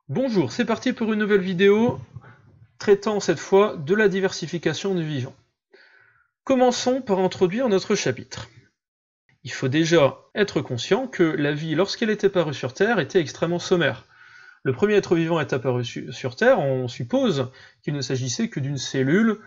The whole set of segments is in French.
Bonjour, c'est parti pour une nouvelle vidéo traitant cette fois de la diversification du vivant. Commençons par introduire notre chapitre. Il faut déjà être conscient que la vie, lorsqu'elle est apparue sur Terre, était extrêmement sommaire. Le premier être vivant est apparu sur Terre, on suppose qu'il ne s'agissait que d'une cellule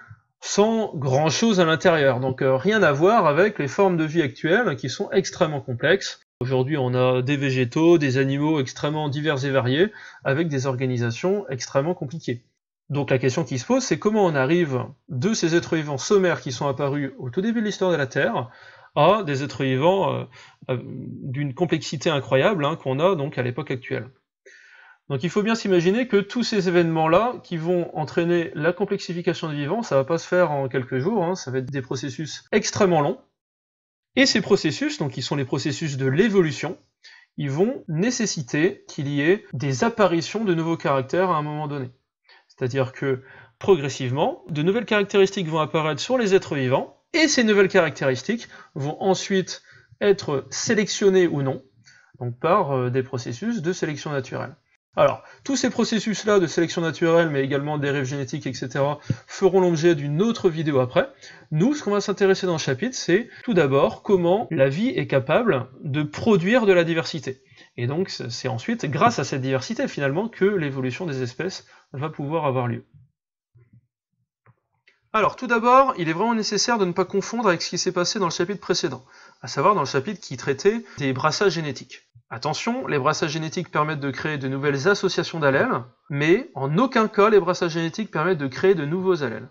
sans grand-chose à l'intérieur, donc rien à voir avec les formes de vie actuelles qui sont extrêmement complexes. Aujourd'hui, on a des végétaux, des animaux extrêmement divers et variés, avec des organisations extrêmement compliquées. Donc la question qui se pose, c'est comment on arrive de ces êtres vivants sommaires qui sont apparus au tout début de l'histoire de la Terre à des êtres vivants d'une complexité incroyable qu'on a donc à l'époque actuelle. Donc il faut bien s'imaginer que tous ces événements-là qui vont entraîner la complexification du vivant, ça va pas se faire en quelques jours, ça va être des processus extrêmement longs. Et ces processus, donc qui sont les processus de l'évolution, ils vont nécessiter qu'il y ait des apparitions de nouveaux caractères à un moment donné. C'est-à-dire que, progressivement, de nouvelles caractéristiques vont apparaître sur les êtres vivants, et ces nouvelles caractéristiques vont ensuite être sélectionnées ou non, donc par des processus de sélection naturelle. Alors, tous ces processus-là de sélection naturelle, mais également de dérives génétiques, etc., feront l'objet d'une autre vidéo après. Nous, ce qu'on va s'intéresser dans le chapitre, c'est tout d'abord comment la vie est capable de produire de la diversité. Et donc, c'est ensuite, grâce à cette diversité, finalement, que l'évolution des espèces va pouvoir avoir lieu. Alors, tout d'abord, il est vraiment nécessaire de ne pas confondre avec ce qui s'est passé dans le chapitre précédent, à savoir dans le chapitre qui traitait des brassages génétiques. Attention, les brassages génétiques permettent de créer de nouvelles associations d'allèles, mais en aucun cas les brassages génétiques permettent de créer de nouveaux allèles.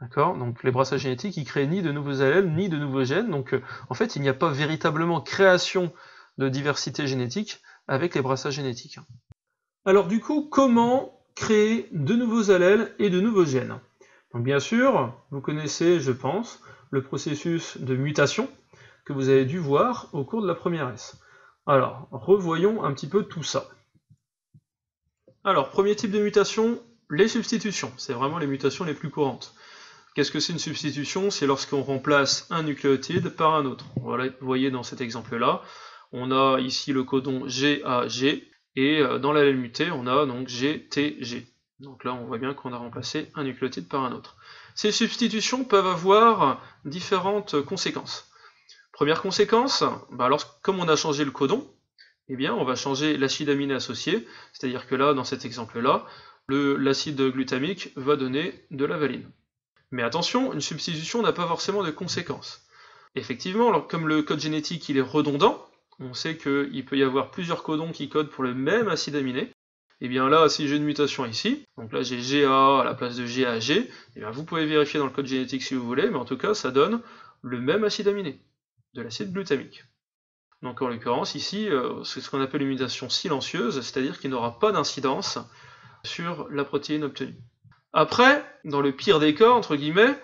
D'accord ? Donc les brassages génétiques, ils créent ni de nouveaux allèles, ni de nouveaux gènes, donc en fait il n'y a pas véritablement création de diversité génétique avec les brassages génétiques. Alors du coup, comment créer de nouveaux allèles et de nouveaux gènes ? Donc bien sûr, vous connaissez, je pense, le processus de mutation que vous avez dû voir au cours de la première S. Alors, revoyons un petit peu tout ça. Alors, premier type de mutation, les substitutions. C'est vraiment les mutations les plus courantes. Qu'est-ce que c'est une substitution? C'est lorsqu'on remplace un nucléotide par un autre. Voilà, vous voyez dans cet exemple-là, on a ici le codon GAG, et dans l'allèle muté, on a donc GTG. Donc là, on voit bien qu'on a remplacé un nucléotide par un autre. Ces substitutions peuvent avoir différentes conséquences. Première conséquence, comme on a changé le codon, eh bien on va changer l'acide aminé associé, c'est-à-dire que là, dans cet exemple-là, l'acide glutamique va donner de la valine. Mais attention, une substitution n'a pas forcément de conséquences. Effectivement, alors, comme le code génétique il est redondant, on sait qu'il peut y avoir plusieurs codons qui codent pour le même acide aminé. Et bien là, si j'ai une mutation ici, donc là j'ai GA à la place de GAG, et bien vous pouvez vérifier dans le code génétique si vous voulez, mais en tout cas ça donne le même acide aminé, de l'acide glutamique. Donc en l'occurrence ici, c'est ce qu'on appelle une mutation silencieuse, c'est-à-dire qu'il n'aura pas d'incidence sur la protéine obtenue. Après, dans le pire des cas, entre guillemets,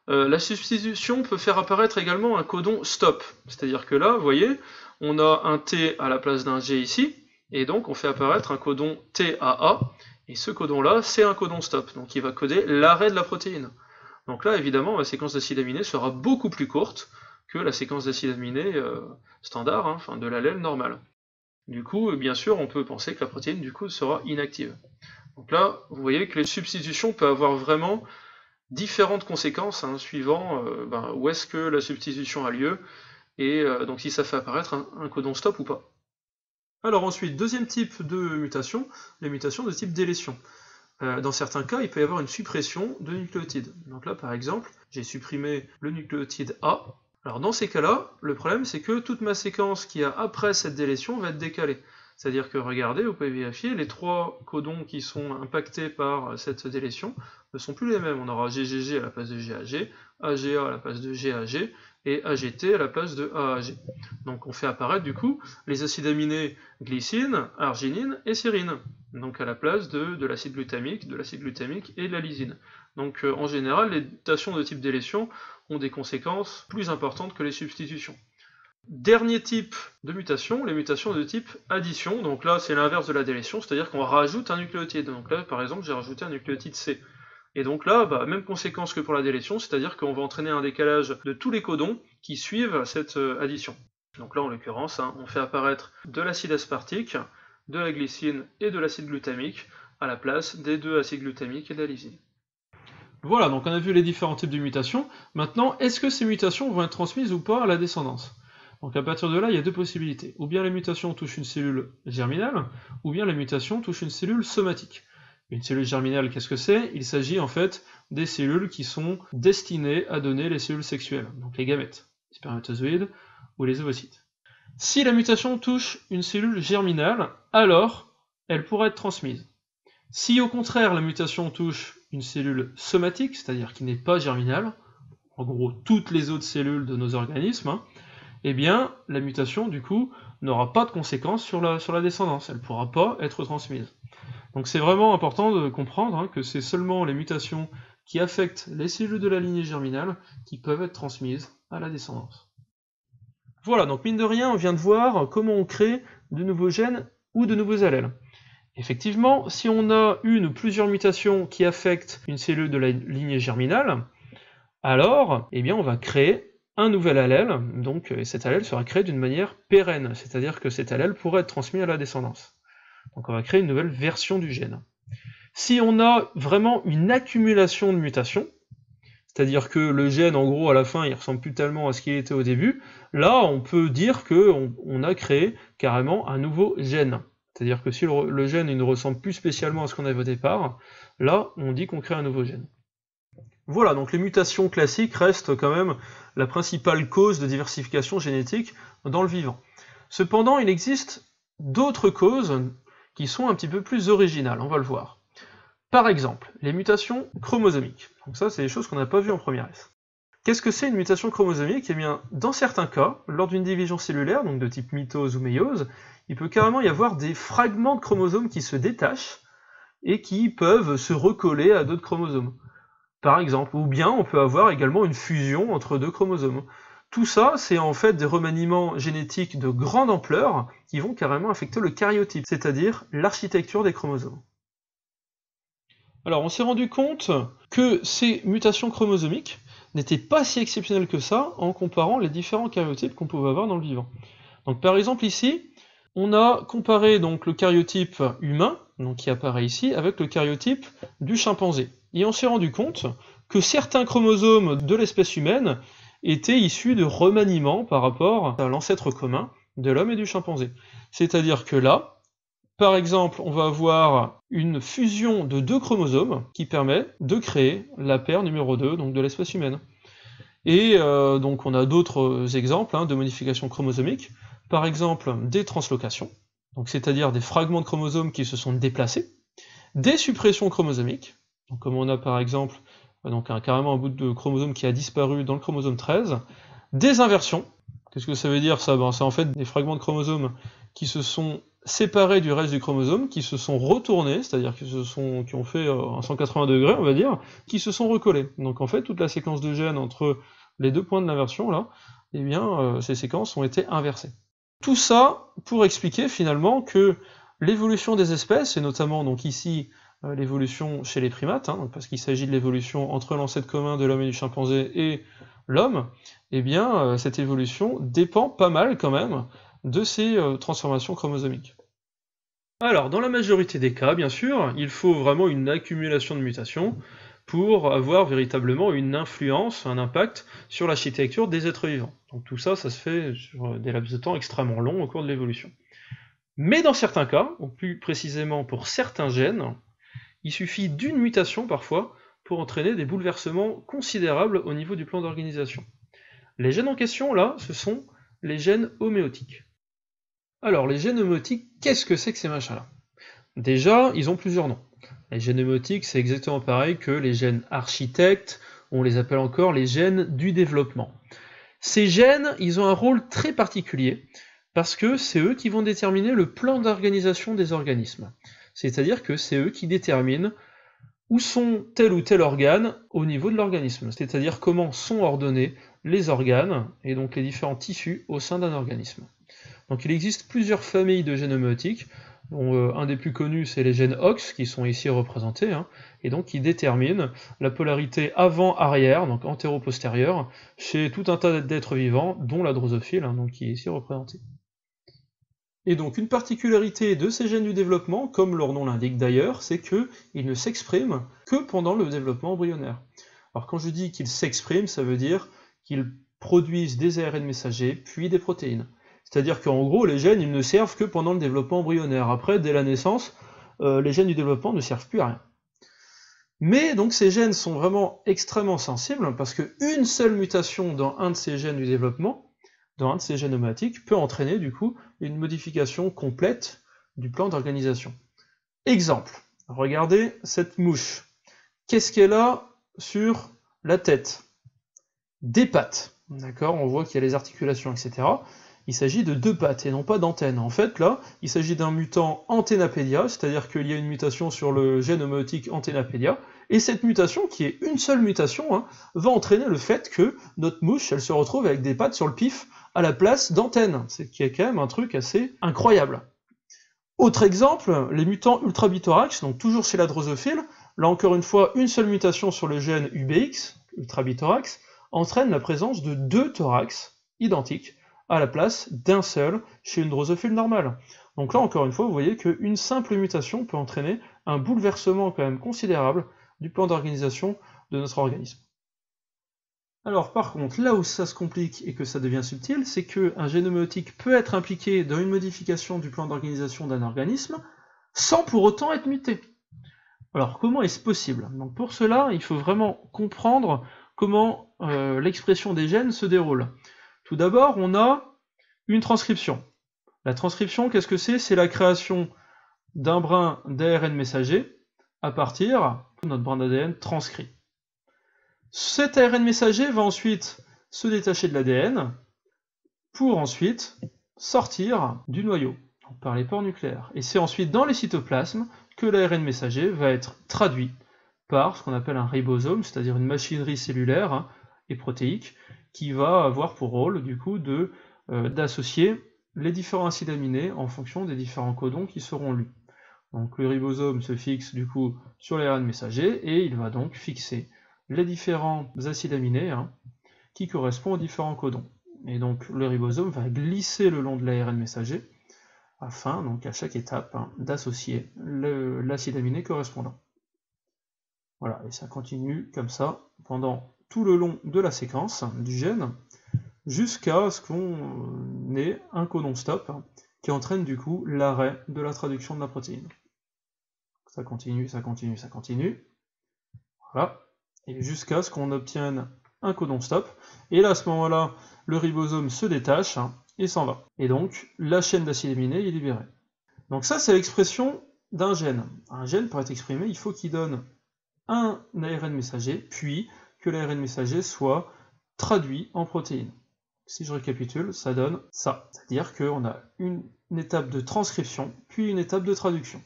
la substitution peut faire apparaître également un codon stop, c'est-à-dire que là, vous voyez, on a un T à la place d'un G ici, et donc on fait apparaître un codon TAA, et ce codon-là, c'est un codon stop, donc il va coder l'arrêt de la protéine. Donc là, évidemment, la séquence d'acide aminé sera beaucoup plus courte que la séquence d'acide aminé standard, de l'allèle normal. Du coup, bien sûr, on peut penser que la protéine, du coup, sera inactive. Donc là, vous voyez que les substitutions peuvent avoir vraiment différentes conséquences, suivant où est-ce que la substitution a lieu, et donc si ça fait apparaître un codon stop ou pas. Alors ensuite, deuxième type de mutation, les mutations de type délétion. Dans certains cas, il peut y avoir une suppression de nucléotides. Donc là, par exemple, j'ai supprimé le nucléotide A. Alors dans ces cas-là, le problème c'est que toute ma séquence qui a après cette délétion va être décalée. C'est-à-dire que, regardez, vous pouvez vérifier, les trois codons qui sont impactés par cette délétion ne sont plus les mêmes. On aura GGG à la place de GAG, AGA à la place de GAG, et AGT à la place de AAG. Donc on fait apparaître du coup les acides aminés glycine, arginine et sérine, donc à la place de l'acide glutamique, et de la lysine. Donc en général, les mutations de type délétion ont des conséquences plus importantes que les substitutions. Dernier type de mutation, les mutations de type addition. Donc là, c'est l'inverse de la délétion, c'est-à-dire qu'on rajoute un nucléotide. Donc là, par exemple, j'ai rajouté un nucléotide C. Et donc là, même conséquence que pour la délétion, c'est-à-dire qu'on va entraîner un décalage de tous les codons qui suivent cette addition. Donc là, en l'occurrence, on fait apparaître de l'acide aspartique, de la glycine et de l'acide glutamique, à la place des 2-acylglutamique et de la lysine. Voilà, donc on a vu les différents types de mutations. Maintenant, est-ce que ces mutations vont être transmises ou pas à la descendance? Donc à partir de là, il y a deux possibilités. Ou bien la mutation touche une cellule germinale, ou bien la mutation touche une cellule somatique. Une cellule germinale, qu'est-ce que c'est? Il s'agit en fait des cellules qui sont destinées à donner les cellules sexuelles, donc les gamètes, les spermatozoïdes ou les ovocytes. Si la mutation touche une cellule germinale, alors elle pourra être transmise. Si au contraire la mutation touche une cellule somatique, c'est-à-dire qui n'est pas germinale, en gros toutes les autres cellules de nos organismes, eh bien la mutation du coup n'aura pas de conséquences sur la descendance, elle ne pourra pas être transmise. Donc c'est vraiment important de comprendre que c'est seulement les mutations qui affectent les cellules de la lignée germinale qui peuvent être transmises à la descendance. Voilà, donc mine de rien, on vient de voir comment on crée de nouveaux gènes ou de nouveaux allèles. Effectivement, si on a une ou plusieurs mutations qui affectent une cellule de la lignée germinale, alors eh bien, on va créer un nouvel allèle, donc cet allèle sera créé d'une manière pérenne, c'est-à-dire que cet allèle pourrait être transmis à la descendance. Donc on va créer une nouvelle version du gène. Si on a vraiment une accumulation de mutations, c'est-à-dire que le gène, en gros, à la fin, il ressemble plus tellement à ce qu'il était au début, là, on peut dire qu'on a créé carrément un nouveau gène. C'est-à-dire que si le gène il ne ressemble plus spécialement à ce qu'on avait au départ, là, on dit qu'on crée un nouveau gène. Voilà, donc les mutations classiques restent quand même la principale cause de diversification génétique dans le vivant. Cependant, il existe d'autres causes qui sont un petit peu plus originales, on va le voir. Par exemple, les mutations chromosomiques. Donc ça, c'est des choses qu'on n'a pas vues en première S. Qu'est-ce que c'est une mutation chromosomique? Eh bien, dans certains cas, lors d'une division cellulaire, donc de type mitose ou méiose, il peut carrément y avoir des fragments de chromosomes qui se détachent et qui peuvent se recoller à d'autres chromosomes. Par exemple, ou bien on peut avoir également une fusion entre deux chromosomes. Tout ça, c'est en fait des remaniements génétiques de grande ampleur qui vont carrément affecter le karyotype, c'est-à-dire l'architecture des chromosomes. Alors, on s'est rendu compte que ces mutations chromosomiques n'étaient pas si exceptionnelles que ça en comparant les différents karyotypes qu'on pouvait avoir dans le vivant. Donc, par exemple, ici, on a comparé donc le karyotype humain, donc qui apparaît ici, avec le karyotype du chimpanzé. Et on s'est rendu compte que certains chromosomes de l'espèce humaine étaient issus de remaniements par rapport à l'ancêtre commun de l'homme et du chimpanzé. C'est-à-dire que là, par exemple, on va avoir une fusion de deux chromosomes qui permet de créer la paire numéro 2 donc de l'espèce humaine. Et donc on a d'autres exemples de modifications chromosomiques, par exemple des translocations, donc c'est-à-dire des fragments de chromosomes qui se sont déplacés, des suppressions chromosomiques, donc comme on a par exemple donc carrément un bout de chromosome qui a disparu dans le chromosome 13, des inversions. Qu'est-ce que ça veut dire ça? C'est en fait des fragments de chromosomes qui se sont séparés du reste du chromosome, qui se sont retournés, c'est-à-dire qui ont fait un 180 degrés, on va dire, qui se sont recollés. Donc en fait, toute la séquence de gènes entre les deux points de l'inversion, là, eh bien, ces séquences ont été inversées. Tout ça pour expliquer finalement que l'évolution des espèces, et notamment donc ici l'évolution chez les primates, donc parce qu'il s'agit de l'évolution entre l'ancêtre commun de l'homme et du chimpanzé et l'homme, eh bien cette évolution dépend pas mal quand même de ces transformations chromosomiques. Alors, dans la majorité des cas, bien sûr, il faut vraiment une accumulation de mutations pour avoir véritablement une influence, un impact sur l'architecture des êtres vivants. Donc tout ça, ça se fait sur des laps de temps extrêmement longs au cours de l'évolution. Mais dans certains cas, ou plus précisément pour certains gènes, il suffit d'une mutation parfois pour entraîner des bouleversements considérables au niveau du plan d'organisation. Les gènes en question, là, ce sont les gènes homéotiques. Alors, les gènes homéotiques, qu'est-ce que c'est que ces machins-là? Déjà, ils ont plusieurs noms. Les gènes homéotiques, c'est exactement pareil que les gènes architectes, on les appelle encore les gènes du développement. Ces gènes, ils ont un rôle très particulier, parce que c'est eux qui vont déterminer le plan d'organisation des organismes. C'est-à-dire que c'est eux qui déterminent où sont tel ou tel organe au niveau de l'organisme, c'est-à-dire comment sont ordonnés les organes, et donc les différents tissus au sein d'un organisme. Donc il existe plusieurs familles de gènes homéotiques, dont un des plus connus c'est les gènes OX, qui sont ici représentés, et donc qui déterminent la polarité avant-arrière, donc antéro-postérieure, chez tout un tas d'êtres vivants, dont la drosophile, donc qui est ici représentée. Et donc une particularité de ces gènes du développement, comme leur nom l'indique d'ailleurs, c'est qu'ils ne s'expriment que pendant le développement embryonnaire. Alors quand je dis qu'ils s'expriment, ça veut dire qu'ils produisent des ARN messagers, puis des protéines. C'est-à-dire qu'en gros, les gènes, ils ne servent que pendant le développement embryonnaire. Après, dès la naissance, les gènes du développement ne servent plus à rien. Mais donc ces gènes sont vraiment extrêmement sensibles, parce qu'une seule mutation dans un de ces gènes du développement, dans un de ces gènes homatiques, peut entraîner du coup une modification complète du plan d'organisation. Exemple, regardez cette mouche. Qu'est-ce qu'elle a sur la tête? Des pattes. D'accord, on voit qu'il y a les articulations, etc. Il s'agit de 2 pattes et non pas d'antennes. En fait, là, il s'agit d'un mutant Antennapédia, c'est-à-dire qu'il y a une mutation sur le gène homotique Antennapédia, et cette mutation, qui est une seule mutation, va entraîner le fait que notre mouche, elle se retrouve avec des pattes sur le pif à la place d'antennes, ce qui est quand même un truc assez incroyable. Autre exemple, les mutants ultrabithorax, donc toujours chez la drosophile, là encore une fois, une seule mutation sur le gène UBX, ultrabithorax, entraîne la présence de 2 thorax identiques, à la place d'un seul chez une drosophile normale. Donc là, encore une fois, vous voyez qu'une simple mutation peut entraîner un bouleversement quand même considérable du plan d'organisation de notre organisme. Alors par contre, là où ça se complique et que ça devient subtil, c'est qu'un gène homéotique peut être impliqué dans une modification du plan d'organisation d'un organisme sans pour autant être muté. Alors comment est-ce possible? Donc pour cela, il faut vraiment comprendre comment l'expression des gènes se déroule. Tout d'abord, on a une transcription. La transcription, qu'est-ce que c'est? C'est la création d'un brin d'ARN messager à partir de notre brin d'ADN transcrit. Cet ARN messager va ensuite se détacher de l'ADN pour ensuite sortir du noyau, par les pores nucléaires. Et c'est ensuite dans les cytoplasmes que l'ARN messager va être traduit par ce qu'on appelle un ribosome, c'est-à-dire une machinerie cellulaire et protéique, qui va avoir pour rôle du coup d'associer les différents acides aminés en fonction des différents codons qui seront lus. Donc le ribosome se fixe du coup sur l'ARN messager et il va donc fixer les différents acides aminés qui correspondent aux différents codons. Et donc le ribosome va glisser le long de l'ARN messager afin donc à chaque étape d'associer l'acide aminé correspondant. Voilà, et ça continue comme ça pendant tout le long de la séquence du gène, jusqu'à ce qu'on ait un codon stop qui entraîne du coup l'arrêt de la traduction de la protéine. Ça continue, ça continue, ça continue. Voilà, et jusqu'à ce qu'on obtienne un codon stop, et là à ce moment-là, le ribosome se détache et s'en va. Et donc, la chaîne d'acides aminés est libérée. Donc ça, c'est l'expression d'un gène. Un gène, pour être exprimé, il faut qu'il donne un ARN messager, puis que l'ARN messager soit traduit en protéines. Si je récapitule, ça donne ça. C'est-à-dire qu'on a une étape de transcription, puis une étape de traduction.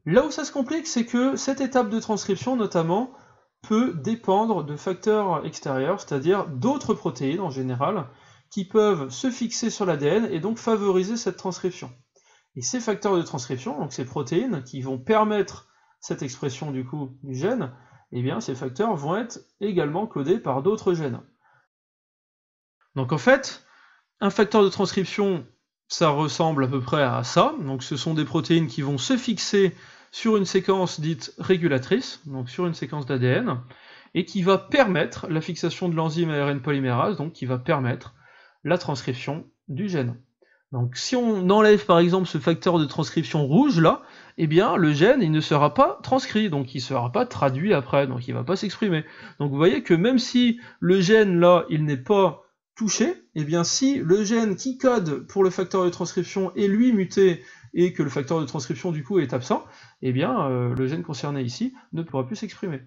Là où ça se complique, c'est que cette étape de transcription, notamment, peut dépendre de facteurs extérieurs, c'est-à-dire d'autres protéines en général, qui peuvent se fixer sur l'ADN et donc favoriser cette transcription. Et ces facteurs de transcription, donc ces protéines qui vont permettre cette expression du coup du gène, eh bien ces facteurs vont être également codés par d'autres gènes. Donc en fait, un facteur de transcription, ça ressemble à peu près à ça, donc ce sont des protéines qui vont se fixer sur une séquence dite régulatrice, donc sur une séquence d'ADN, et qui va permettre la fixation de l'enzyme ARN polymérase, donc qui va permettre la transcription du gène. Donc si on enlève par exemple ce facteur de transcription rouge là, eh bien le gène il ne sera pas transcrit, donc il ne sera pas traduit après, donc il ne va pas s'exprimer. Donc vous voyez que même si le gène là il n'est pas touché, eh bien si le gène qui code pour le facteur de transcription est lui muté et que le facteur de transcription du coup est absent, eh bien le gène concerné ici ne pourra plus s'exprimer.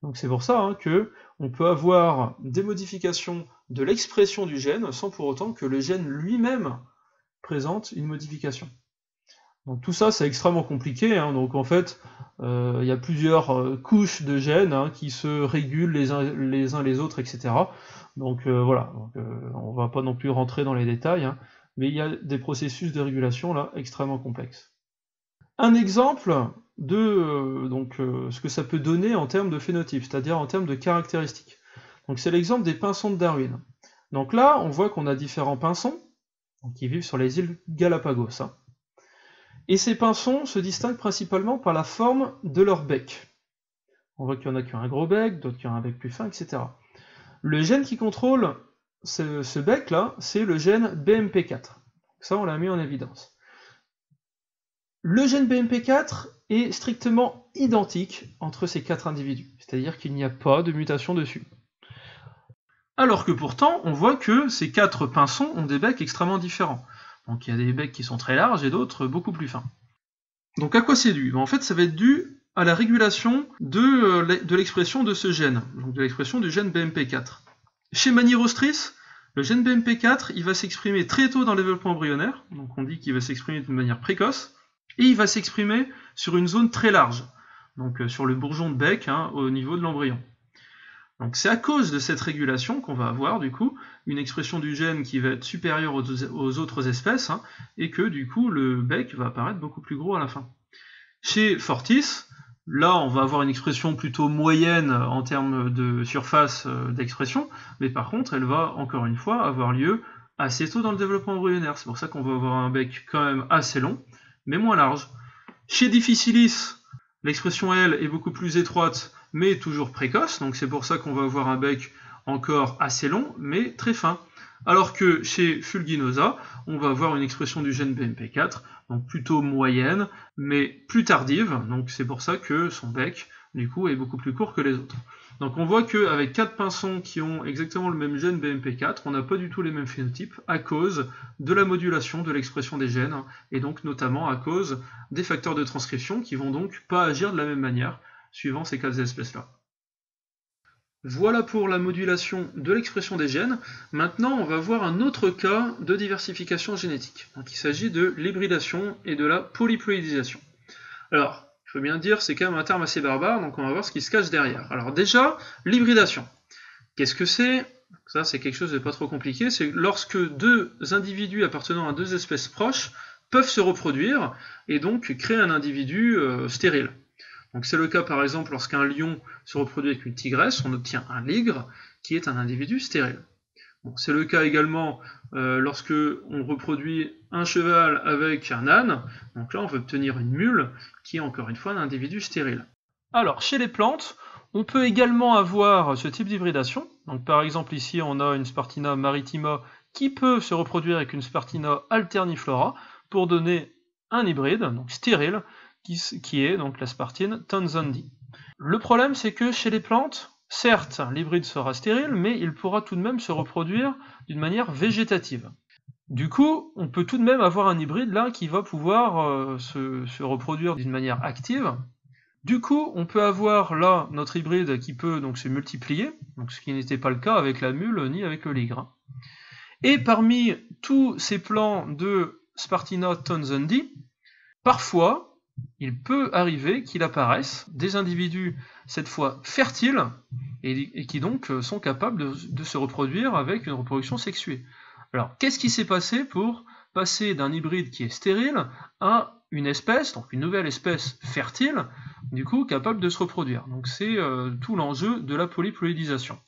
Donc c'est pour ça que on peut avoir des modifications de l'expression du gène sans pour autant que le gène lui-même présente une modification. Donc tout ça c'est extrêmement compliqué, donc en fait il y a plusieurs couches de gènes qui se régulent les uns les autres, etc. Donc voilà, on va pas non plus rentrer dans les détails, mais il y a des processus de régulation là extrêmement complexes. Un exemple de ce que ça peut donner en termes de phénotype, c'est-à-dire en termes de caractéristiques. Donc c'est l'exemple des pinsons de Darwin. Donc là, on voit qu'on a différents pinsons, donc qui vivent sur les îles Galapagos. Hein. Et ces pinsons se distinguent principalement par la forme de leur bec. On voit qu'il y en a qui ont un gros bec, d'autres qui ont un bec plus fin, etc. Le gène qui contrôle ce bec-là, c'est le gène BMP4. Ça, on l'a mis en évidence. Le gène BMP4 est strictement identique entre ces 4 individus, c'est-à-dire qu'il n'y a pas de mutation dessus. Alors que pourtant, on voit que ces 4 pinsons ont des becs extrêmement différents. Donc il y a des becs qui sont très larges et d'autres beaucoup plus fins. Donc à quoi c'est dû? En fait, ça va être dû à la régulation de l'expression de ce gène, donc de l'expression du gène BMP4. Chez Manirostris, le gène BMP4, il va s'exprimer très tôt dans le développement embryonnaire, donc on dit qu'il va s'exprimer d'une manière précoce, et il va s'exprimer sur une zone très large, donc sur le bourgeon de bec, hein, au niveau de l'embryon. Donc c'est à cause de cette régulation qu'on va avoir du coup une expression du gène qui va être supérieure aux autres espèces, hein, et que du coup le bec va apparaître beaucoup plus gros à la fin. Chez Fortis, là on va avoir une expression plutôt moyenne en termes de surface d'expression, mais par contre elle va encore une fois avoir lieu assez tôt dans le développement embryonnaire. C'est pour ça qu'on va avoir un bec quand même assez long, mais moins large. Chez Difficilis, l'expression elle est beaucoup plus étroite, mais toujours précoce, donc c'est pour ça qu'on va avoir un bec encore assez long, mais très fin. Alors que chez Fulginosa, on va avoir une expression du gène BMP4, donc plutôt moyenne, mais plus tardive, donc c'est pour ça que son bec, du coup, est beaucoup plus court que les autres. Donc on voit qu'avec 4 pinsons qui ont exactement le même gène BMP4, on n'a pas du tout les mêmes phénotypes à cause de la modulation de l'expression des gènes, et donc notamment à cause des facteurs de transcription qui vont donc pas agir de la même manière suivant ces 4 espèces-là. Voilà pour la modulation de l'expression des gènes. Maintenant, on va voir un autre cas de diversification génétique. Donc, il s'agit de l'hybridation et de la polyploïdisation. Alors, il faut bien dire, c'est quand même un terme assez barbare, donc on va voir ce qui se cache derrière. Alors déjà, l'hybridation. Qu'est-ce que c'est? Ça, c'est quelque chose de pas trop compliqué. C'est lorsque 2 individus appartenant à 2 espèces proches peuvent se reproduire et donc créer un individu stérile. Donc c'est le cas par exemple lorsqu'un lion se reproduit avec une tigresse, on obtient un ligre qui est un individu stérile. Bon, c'est le cas également lorsque on reproduit un cheval avec un âne, donc là on va obtenir une mule qui est encore une fois un individu stérile. Alors chez les plantes, on peut également avoir ce type d'hybridation. Donc par exemple ici on a une Spartina maritima qui peut se reproduire avec une Spartina alterniflora pour donner un hybride, donc stérile, qui est donc la Spartine Townsendii. Le problème, c'est que chez les plantes, certes, l'hybride sera stérile, mais il pourra tout de même se reproduire d'une manière végétative. Du coup, on peut tout de même avoir un hybride là qui va pouvoir se reproduire d'une manière active. Du coup, on peut avoir là notre hybride qui peut donc se multiplier, donc ce qui n'était pas le cas avec la mule ni avec le ligre. Et parmi tous ces plants de Spartina Townsendii, parfois, il peut arriver qu'il apparaisse des individus, cette fois fertiles, et qui donc sont capables de se reproduire avec une reproduction sexuée. Alors, qu'est-ce qui s'est passé pour passer d'un hybride qui est stérile à une espèce, donc une nouvelle espèce fertile, du coup capable de se reproduire? Donc c'est tout l'enjeu de la polyploïdisation.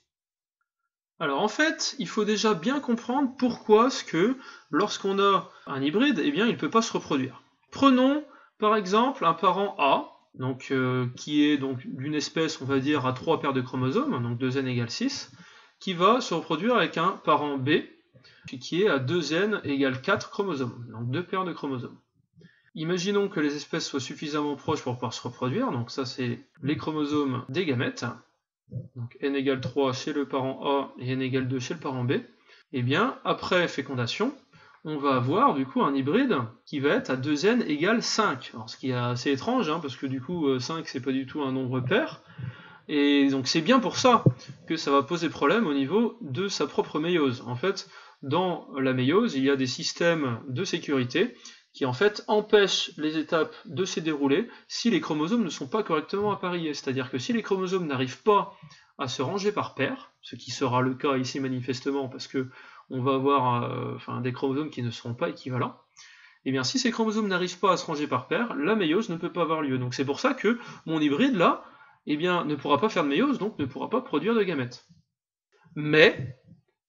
Alors en fait, il faut déjà bien comprendre pourquoi est-ce que lorsqu'on a un hybride, eh bien il ne peut pas se reproduire. Prenons par exemple un parent A, donc, qui est donc d'une espèce, on va dire, à 3 paires de chromosomes, donc 2n égale 6, qui va se reproduire avec un parent B, qui est à 2n égale 4 chromosomes, donc 2 paires de chromosomes. Imaginons que les espèces soient suffisamment proches pour pouvoir se reproduire, donc ça c'est les chromosomes des gamètes, donc n égale 3 chez le parent A et n égale 2 chez le parent B. Et bien, après fécondation, on va avoir du coup un hybride qui va être à 2n égale 5. Alors, ce qui est assez étrange, hein, parce que du coup 5 c'est pas du tout un nombre pair, et donc c'est bien pour ça que ça va poser problème au niveau de sa propre méiose. En fait, dans la méiose, il y a des systèmes de sécurité qui en fait empêchent les étapes de se dérouler si les chromosomes ne sont pas correctement appareillés. C'est-à-dire que si les chromosomes n'arrivent pas à se ranger par paire, ce qui sera le cas ici manifestement parce que on va avoir des chromosomes qui ne seront pas équivalents, et bien si ces chromosomes n'arrivent pas à se ranger par paire, la méiose ne peut pas avoir lieu. Donc c'est pour ça que mon hybride là, eh bien, ne pourra pas faire de méiose, donc ne pourra pas produire de gamètes. Mais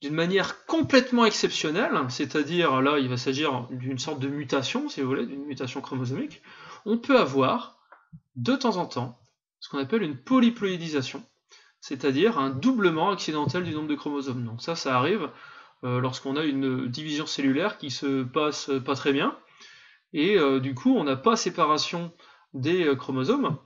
d'une manière complètement exceptionnelle, c'est-à-dire là il va s'agir d'une sorte de mutation, si vous voulez, d'une mutation chromosomique, on peut avoir de temps en temps ce qu'on appelle une polyploïdisation, c'est-à-dire un doublement accidentel du nombre de chromosomes. Donc ça arrive lorsqu'on a une division cellulaire qui se passe pas très bien, et du coup on n'a pas séparation des chromosomes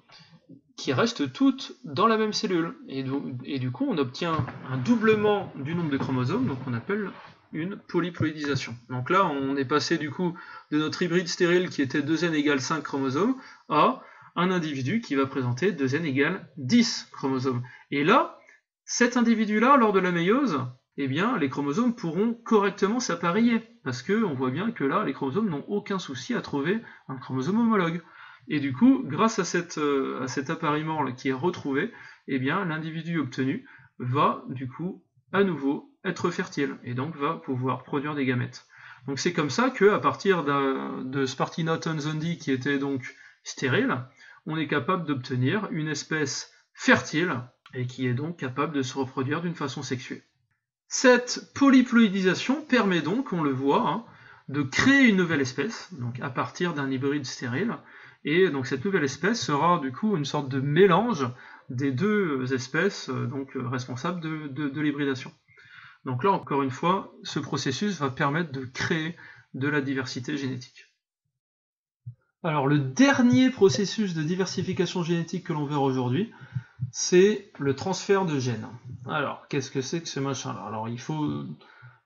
qui restent toutes dans la même cellule. Et du coup on obtient un doublement du nombre de chromosomes, donc on appelle une polyploïdisation. Donc là on est passé du coup de notre hybride stérile qui était 2n égale 5 chromosomes à un individu qui va présenter 2n égale 10 chromosomes. Et là, cet individu-là, lors de la méiose, eh bien, les chromosomes pourront correctement s'appareiller, parce qu'on voit bien que là, les chromosomes n'ont aucun souci à trouver un chromosome homologue. Et du coup, grâce à cet appareillement là, qui est retrouvé, eh bien, l'individu obtenu va, du coup, à nouveau être fertile, et donc va pouvoir produire des gamètes. Donc c'est comme ça qu'à partir de Spartina tonzondi, qui était donc stérile, on est capable d'obtenir une espèce fertile, et qui est donc capable de se reproduire d'une façon sexuée. Cette polyploïdisation permet donc, on le voit, de créer une nouvelle espèce, donc à partir d'un hybride stérile, et donc cette nouvelle espèce sera du coup une sorte de mélange des deux espèces donc responsables de l'hybridation. Donc là, encore une fois, ce processus va permettre de créer de la diversité génétique. Alors le dernier processus de diversification génétique que l'on verra aujourd'hui, c'est le transfert de gènes. Alors, qu'est-ce que c'est que ce machin-là? Alors, il faut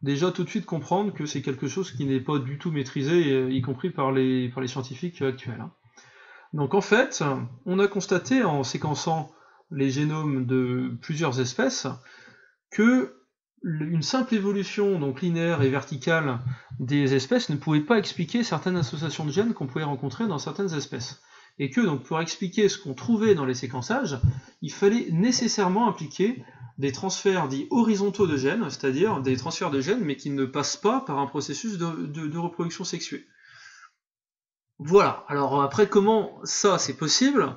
déjà tout de suite comprendre que c'est quelque chose qui n'est pas du tout maîtrisé, y compris par les scientifiques actuels. Donc en fait, on a constaté en séquençant les génomes de plusieurs espèces que une simple évolution donc linéaire et verticale des espèces ne pouvait pas expliquer certaines associations de gènes qu'on pouvait rencontrer dans certaines espèces. Et que donc pour expliquer ce qu'on trouvait dans les séquençages, il fallait nécessairement impliquer des transferts dits horizontaux de gènes, c'est-à-dire des transferts de gènes mais qui ne passent pas par un processus de reproduction sexuée. Voilà, alors après comment ça c'est possible?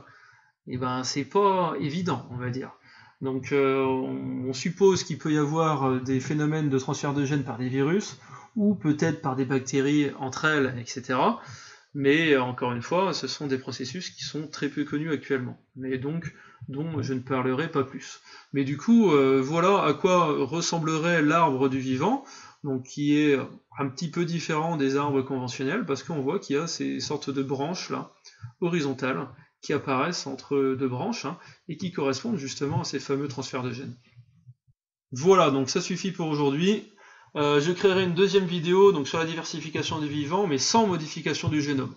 Eh ben c'est pas évident, on va dire. Donc on suppose qu'il peut y avoir des phénomènes de transfert de gènes par des virus, ou peut-être par des bactéries entre elles, etc. Mais encore une fois, ce sont des processus qui sont très peu connus actuellement, mais donc dont je ne parlerai pas plus. Mais du coup, voilà à quoi ressemblerait l'arbre du vivant, donc qui est un petit peu différent des arbres conventionnels, parce qu'on voit qu'il y a ces sortes de branches là, horizontales, qui apparaissent entre deux branches, et qui correspondent justement à ces fameux transferts de gènes. Voilà, donc ça suffit pour aujourd'hui. Je créerai une deuxième vidéo donc sur la diversification du vivant, mais sans modification du génome.